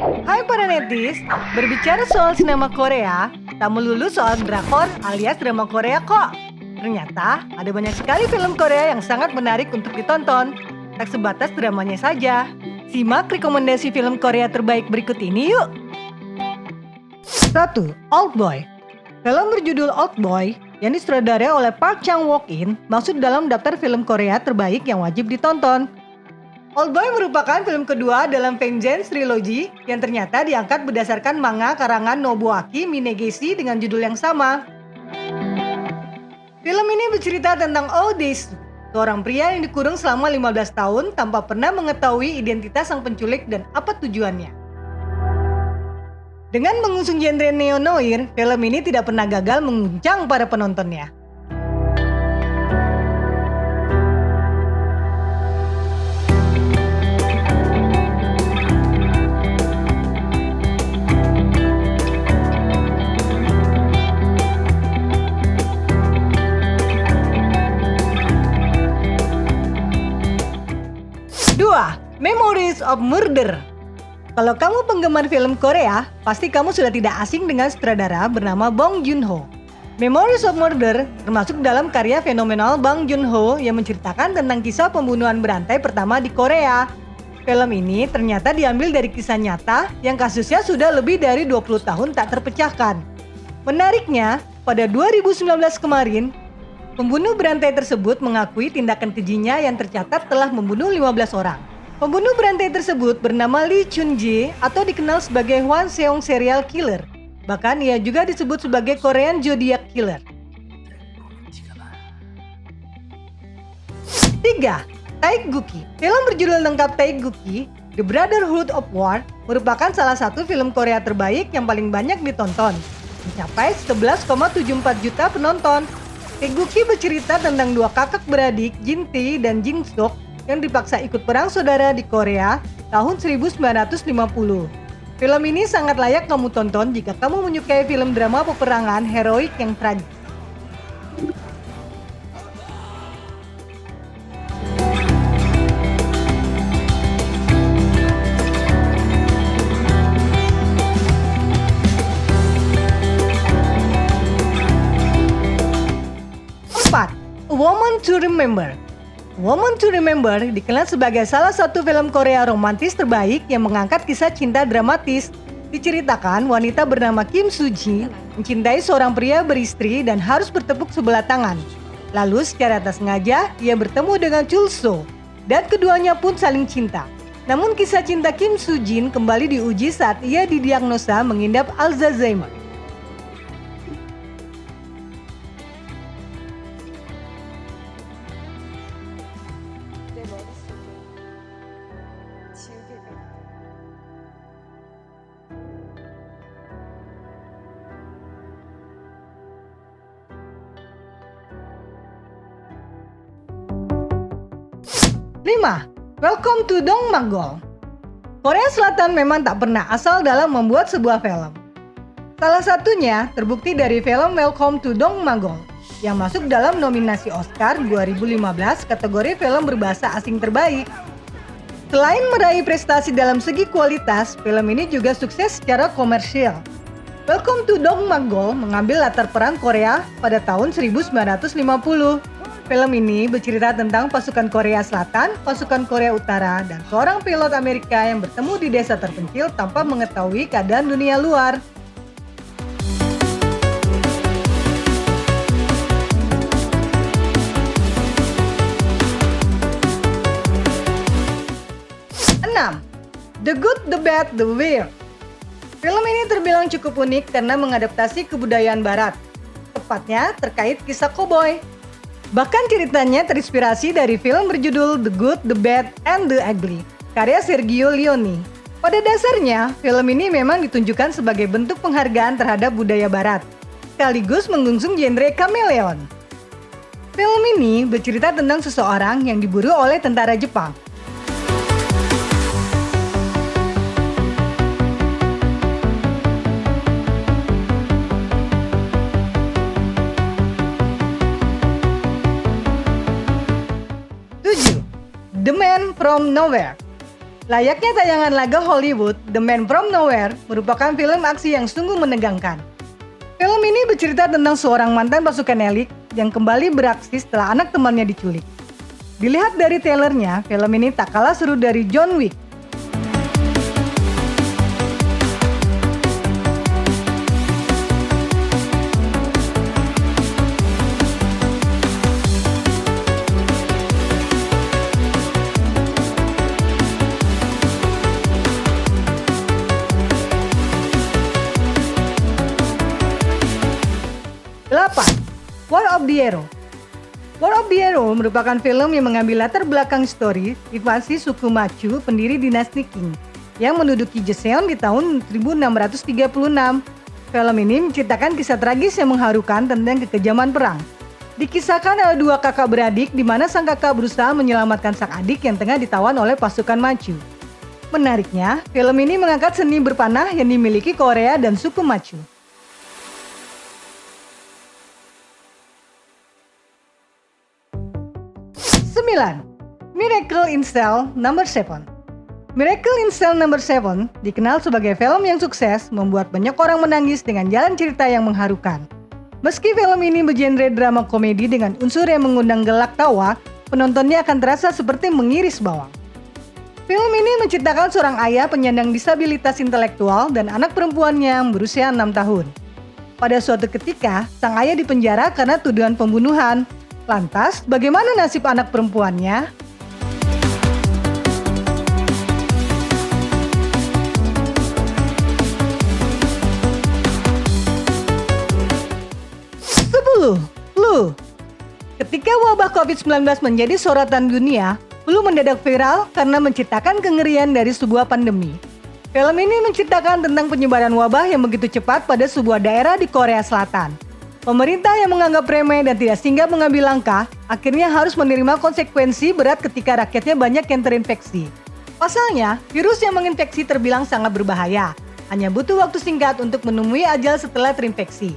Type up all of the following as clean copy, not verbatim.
Hai para netis, berbicara soal sinema Korea, tak melulu soal drakor alias drama Korea kok. Ternyata ada banyak sekali film Korea yang sangat menarik untuk ditonton. Tak sebatas dramanya saja. Simak rekomendasi film Korea terbaik berikut ini yuk. 1. Oldboy. Film berjudul Oldboy yang disutradarai oleh Park Chan-wook-in masuk dalam daftar film Korea terbaik yang wajib ditonton. Oldboy merupakan film kedua dalam Vengeance Trilogy yang ternyata diangkat berdasarkan manga karangan Nobuaki Minegishi dengan judul yang sama. Film ini bercerita tentang Oh Dae-soo, seorang pria yang dikurung selama 15 tahun tanpa pernah mengetahui identitas sang penculik dan apa tujuannya. Dengan mengusung genre neo-noir, film ini tidak pernah gagal mengguncang para penontonnya. 2. Memories of Murder. Kalau kamu penggemar film Korea, pasti kamu sudah tidak asing dengan sutradara bernama Bong Joon-ho. Memories of Murder termasuk dalam karya fenomenal Bong Joon-ho yang menceritakan tentang kisah pembunuhan berantai pertama di Korea. Film ini ternyata diambil dari kisah nyata yang kasusnya sudah lebih dari 20 tahun tak terpecahkan. Menariknya, pada 2019 kemarin, pembunuh berantai tersebut mengakui tindakan kejinya yang tercatat telah membunuh 15 orang. Pembunuh berantai tersebut bernama Lee Chun-jae atau dikenal sebagai Hwan Seong Serial Killer. Bahkan ia juga disebut sebagai Korean Zodiac Killer. 3. Taegukgi. Film berjudul lengkap Taegukgi, The Brotherhood of War, merupakan salah satu film Korea terbaik yang paling banyak ditonton, mencapai 11,74 juta penonton. Taegukgi bercerita tentang dua kakak beradik, Jin Tae dan Jin Sok, yang dipaksa ikut perang saudara di Korea tahun 1950. Film ini sangat layak kamu tonton jika kamu menyukai film drama peperangan heroik yang tragis. A Woman to Remember. Woman to Remember dikenal sebagai salah satu film Korea romantis terbaik yang mengangkat kisah cinta dramatis. Diceritakan wanita bernama Kim Soo-ji mencintai seorang pria beristri dan harus bertepuk sebelah tangan. Lalu secara tak sengaja ia bertemu dengan Chul So dan keduanya pun saling cinta. Namun kisah cinta Kim Soo-jin kembali diuji saat ia didiagnosa mengidap Alzheimer. 5. Welcome to Dongmagol. Korea Selatan memang tak pernah asal dalam membuat sebuah film. Salah satunya terbukti dari film Welcome to Dongmagol yang masuk dalam nominasi Oscar 2015 kategori film berbahasa asing terbaik. Selain meraih prestasi dalam segi kualitas, film ini juga sukses secara komersial. Welcome to Dongmagol mengambil latar perang Korea pada tahun 1950. Film ini bercerita tentang pasukan Korea Selatan, pasukan Korea Utara, dan seorang pilot Amerika yang bertemu di desa terpencil tanpa mengetahui keadaan dunia luar. The Good, The Bad, The Weird. Film ini terbilang cukup unik karena mengadaptasi kebudayaan barat, tepatnya terkait kisah koboi. Bahkan ceritanya terinspirasi dari film berjudul The Good, The Bad, and The Ugly, karya Sergio Leone. Pada dasarnya, film ini memang ditunjukkan sebagai bentuk penghargaan terhadap budaya barat, sekaligus mengusung genre kameleon. Film ini bercerita tentang seseorang yang diburu oleh tentara Jepang. The Man from Nowhere. Layaknya tayangan laga Hollywood, The Man from Nowhere merupakan film aksi yang sungguh menegangkan. Film ini bercerita tentang seorang mantan pasukan elit yang kembali beraksi setelah anak temannya diculik. Dilihat dari trailernya, film ini tak kalah seru dari John Wick. War of the Arrow. War of the Arrow merupakan film yang mengambil latar belakang histori invasi suku Manchu pendiri dinasti Qing yang menduduki Joseon di tahun 1636. Film ini menceritakan kisah tragis yang mengharukan tentang kekejaman perang. Dikisahkan ada dua kakak beradik di mana sang kakak berusaha menyelamatkan sang adik yang tengah ditawan oleh pasukan Manchu. Menariknya, film ini mengangkat seni berpanah yang dimiliki Korea dan suku Manchu. 9. Miracle in Cell No. 7. Miracle in Cell No. 7 dikenal sebagai film yang sukses membuat banyak orang menangis dengan jalan cerita yang mengharukan. Meski film ini bergenre drama komedi dengan unsur yang mengundang gelak tawa, penontonnya akan terasa seperti mengiris bawang. Film ini menceritakan seorang ayah penyandang disabilitas intelektual dan anak perempuannya yang berusia 6 tahun. Pada suatu ketika, sang ayah dipenjara karena tuduhan pembunuhan. Lantas, bagaimana nasib anak perempuannya? Flu. Ketika wabah COVID-19 menjadi sorotan dunia, flu mendadak viral karena menciptakan kengerian dari sebuah pandemi. Film ini menceritakan tentang penyebaran wabah yang begitu cepat pada sebuah daerah di Korea Selatan. Pemerintah yang menganggap remeh dan tidak singgah mengambil langkah, akhirnya harus menerima konsekuensi berat ketika rakyatnya banyak yang terinfeksi. Pasalnya, virus yang menginfeksi terbilang sangat berbahaya. Hanya butuh waktu singkat untuk menemui ajal setelah terinfeksi.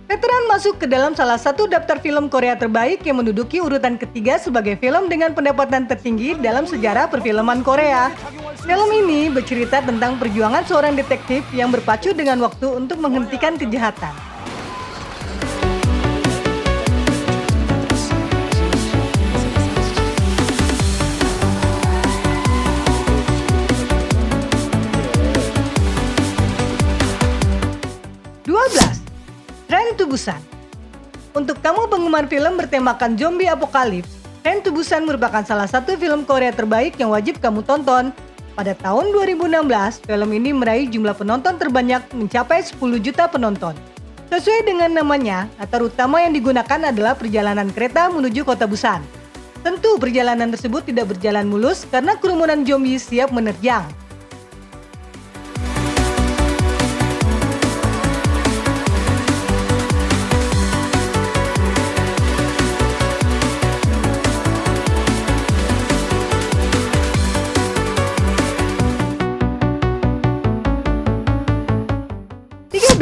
Veteran masuk ke dalam salah satu daftar film Korea terbaik yang menduduki urutan ketiga sebagai film dengan pendapatan tertinggi dalam sejarah perfilman Korea. Film ini bercerita tentang perjuangan seorang detektif yang berpacu dengan waktu untuk menghentikan kejahatan. Train to Busan. Untuk kamu penggemar film bertemakan zombie apokalips, Train to Busan merupakan salah satu film Korea terbaik yang wajib kamu tonton. Pada tahun 2016, film ini meraih jumlah penonton terbanyak mencapai 10 juta penonton. Sesuai dengan namanya, latar utama yang digunakan adalah perjalanan kereta menuju kota Busan. Tentu perjalanan tersebut tidak berjalan mulus karena kerumunan zombie siap menerjang.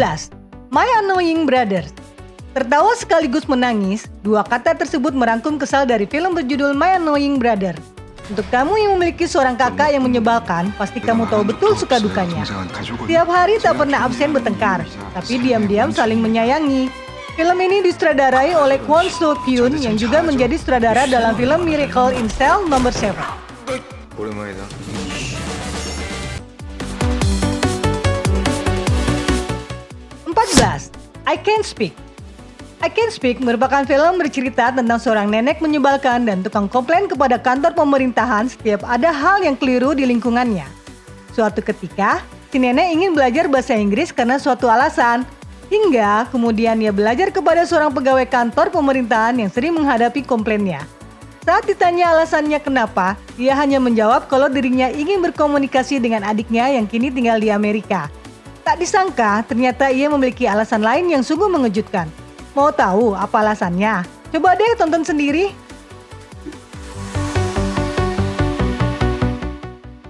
13. My Annoying Brothers. Tertawa sekaligus menangis, dua kata tersebut merangkum kesal dari film berjudul My Annoying Brother. Untuk kamu yang memiliki seorang kakak yang menyebalkan, pasti kamu tahu betul suka dukanya. Tiap hari tak pernah absen bertengkar, tapi diam-diam saling menyayangi. Film ini disutradarai oleh Kwon So Kyun yang juga menjadi sutradara dalam film Miracle in Cell No. 7. 오랜만이다. 14. I Can't Speak. I Can't Speak merupakan film bercerita tentang seorang nenek menyebalkan dan tukang komplain kepada kantor pemerintahan setiap ada hal yang keliru di lingkungannya. Suatu ketika, si nenek ingin belajar bahasa Inggris karena suatu alasan, hingga kemudian ia belajar kepada seorang pegawai kantor pemerintahan yang sering menghadapi komplainnya. Saat ditanya alasannya kenapa, ia hanya menjawab kalau dirinya ingin berkomunikasi dengan adiknya yang kini tinggal di Amerika. Tak disangka, ternyata ia memiliki alasan lain yang sungguh mengejutkan. Mau tahu apa alasannya? Coba deh tonton sendiri.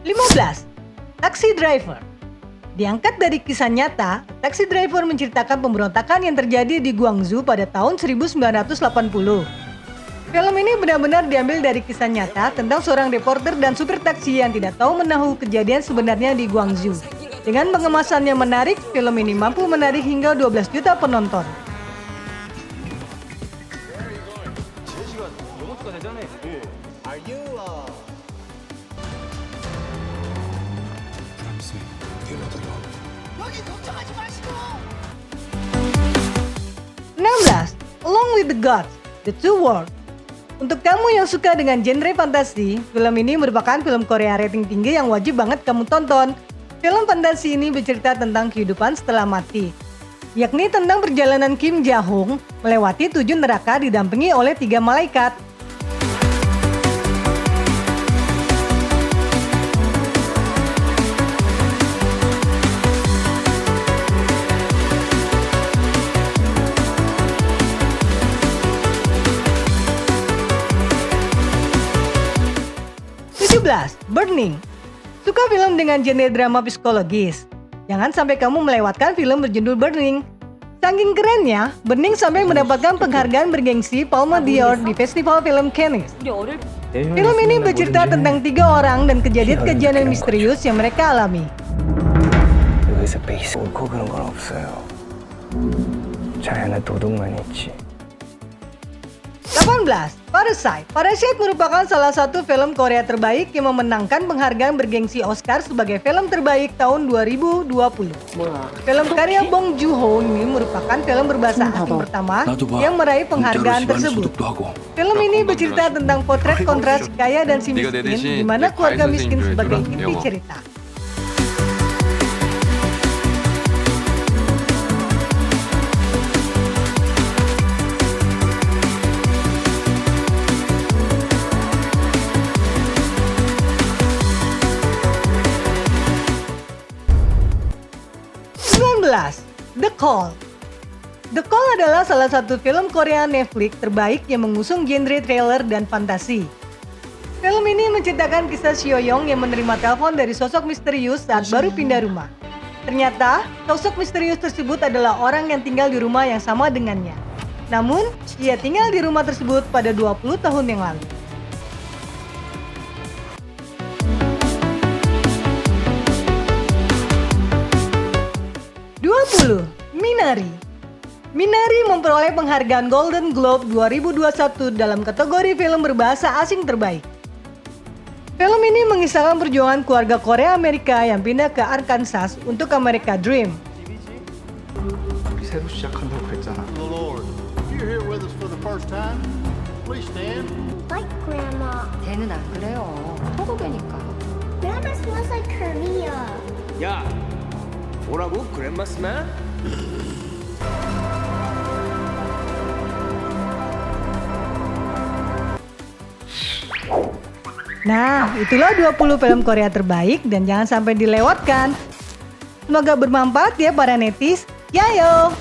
15. Taxi Driver. Diangkat dari kisah nyata, Taxi Driver menceritakan pemberontakan yang terjadi di Guangzhou pada tahun 1980. Film ini benar-benar diambil dari kisah nyata tentang seorang reporter dan supir taksi yang tidak tahu menahu kejadian sebenarnya di Guangzhou. Dengan pengemasan yang menarik, film ini mampu menarik hingga 12 juta penonton. Along with the Gods, The Two Worlds. Untuk kamu yang suka dengan genre fantasi, film ini merupakan film Korea rating tinggi yang wajib banget kamu tonton. Film fantasi ini bercerita tentang kehidupan setelah mati, yakni tentang perjalanan Kim Ja-hoong melewati 7 neraka didampingi oleh 3 malaikat. Burning. Suka film dengan genre drama psikologis? Jangan sampai kamu melewatkan film berjudul Burning. Saking kerennya, Burning sampai mendapatkan penghargaan bergengsi Palme d'Or di Festival Film Cannes. Film ini bercerita tentang 3 orang dan kejadian-kejadian misterius yang mereka alami. 18. Parasite. Parasite merupakan salah satu film Korea terbaik yang memenangkan penghargaan bergengsi Oscar sebagai film terbaik tahun 2020. Film karya Bong Joon-ho ini merupakan film berbahasa asing pertama yang meraih penghargaan tersebut. Film ini bercerita tentang potret kontras kaya dan si miskin, di mana keluarga miskin sebagai inti cerita. The Call. The Call adalah salah satu film Korea Netflix terbaik yang mengusung genre thriller dan fantasi. Film ini menceritakan kisah Seo-young yang menerima telepon dari sosok misterius saat baru pindah rumah. Ternyata, sosok misterius tersebut adalah orang yang tinggal di rumah yang sama dengannya. Namun, ia tinggal di rumah tersebut pada 20 tahun yang lalu. 20. Minari. Minari memperoleh penghargaan Golden Globe 2021 dalam kategori film berbahasa asing terbaik. Film ini mengisahkan perjuangan keluarga Korea Amerika yang pindah ke Arkansas untuk America Dream. 새로 시작한다고 그랬잖아. Lord, if you're here with us for the first time, please stand. Like Grandma. 걔는 안 그래요. 한국애니까. Grandma smells like Korea. 야, 뭐라고? 그랜마 스멜? Nah, itulah 20 film Korea terbaik dan jangan sampai dilewatkan. Semoga bermanfaat ya para netis. Yayo!